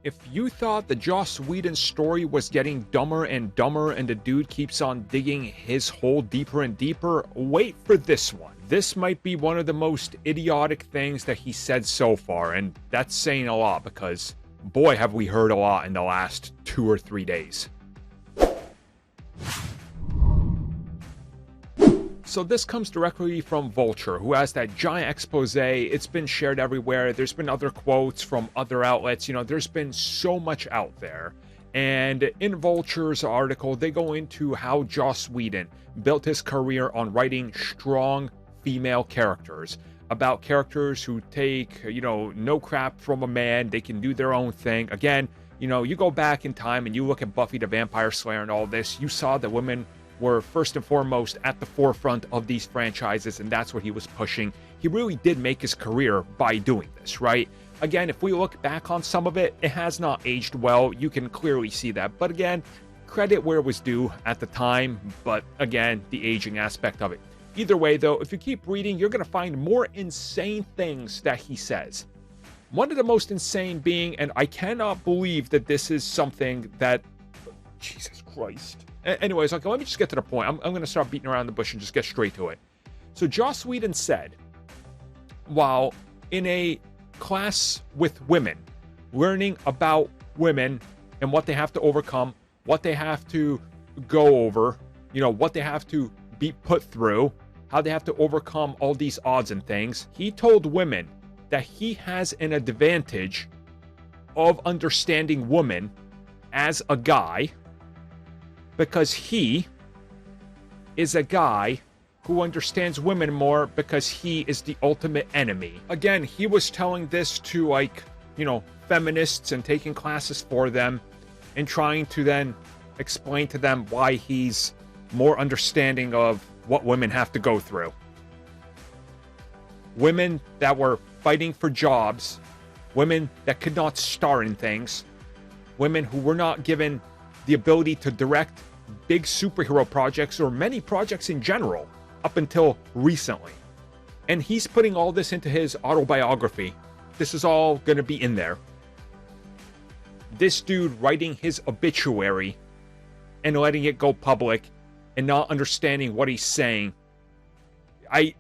If you thought the Joss Whedon story was getting dumber and dumber and the dude keeps on digging his hole deeper and deeper, wait for this one. This might be one of the most idiotic things that he said so far, and that's saying a lot because, boy, have we heard a lot in the last 2 or 3 days. So this comes directly from Vulture, who has that giant expose. It's been shared everywhere. There's been other quotes from other outlets. There's been so much out there. And in Vulture's article, they go into how Joss Whedon built his career on writing strong female characters, about characters who take, no crap from a man. They can do their own thing. Again, you go back in time and you look at Buffy the Vampire Slayer and all this, you saw that women were first and foremost at the forefront of these franchises, and that's what he was pushing. He really did make his career by doing this, right? Again, if we look back on some of it, it has not aged well. You can clearly see that. But again, credit where it was due at the time, but again, the aging aspect of it. Either way, though, if you keep reading, you're going to find more insane things that he says. One of the most insane being, and I cannot believe that this is something that... Jesus Christ. Anyways, okay, let me just get to the point. I'm going to start beating around the bush and just get straight to it. So Joss Whedon said, while in a class with women, learning about women and what they have to overcome, what they have to go over, what they have to be put through, how they have to overcome all these odds and things, he told women that he has an advantage of understanding women as a guy, because he is a guy who understands women more because he is the ultimate enemy. Again, he was telling this to feminists and taking classes for them and trying to then explain to them why he's more understanding of what women have to go through. Women that were fighting for jobs, women that could not star in things, women who were not given the ability to direct big superhero projects or many projects in general up until recently. And he's putting all this into his autobiography. This is all going to be in there. This dude writing his obituary and letting it go public and not understanding what he's saying. I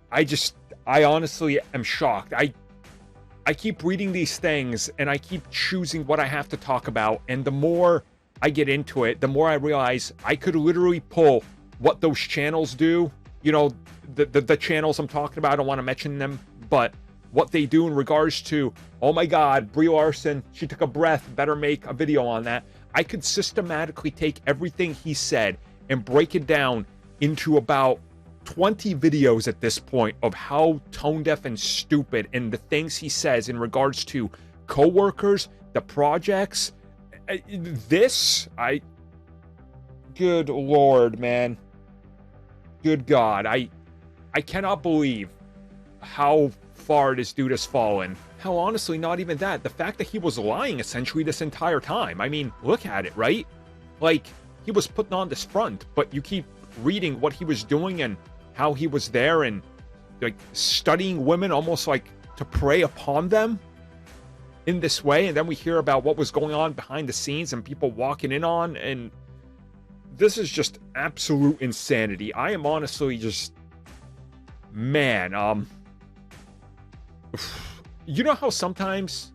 honestly am shocked. I keep reading these things and I keep choosing what I have to talk about, and the more I get into it, the more I realize I could literally pull what those channels do. The channels I'm talking about, I don't want to mention them, but what they do in regards to, oh my God, Brie Larson, she took a breath, better make a video on that. I could systematically take everything he said and break it down into about 20 videos at this point of how tone deaf and stupid and the things he says in regards to co-workers, the projects. Good Lord, man. Good God. I cannot believe how far this dude has fallen. Hell, honestly, not even that. The fact that he was lying essentially this entire time. I mean, look at it, right? Like, he was putting on this front, but you keep reading what he was doing and how he was there and, studying women almost like to prey upon them in this way. And then we hear about what was going on behind the scenes and people walking in on, and this is just absolute insanity. I am honestly just, man, you know how sometimes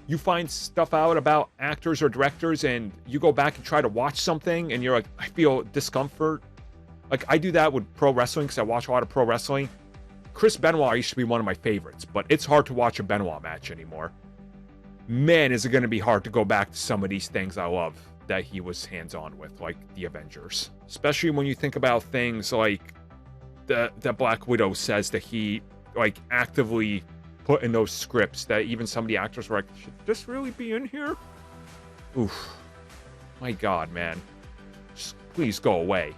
you find stuff out about actors or directors and you go back and try to watch something and you're like, I feel discomfort. Like, I do that with pro wrestling because I watch a lot of pro wrestling. Chris Benoit used to be one of my favorites, but it's hard to watch a Benoit match anymore. Man, is it going to be hard to go back to some of these things I love that he was hands-on with, like the Avengers. Especially when you think about things like the Black Widow says that he, actively put in those scripts that even some of the actors were like, should this really be in here? Oof. My God, man. Just please go away.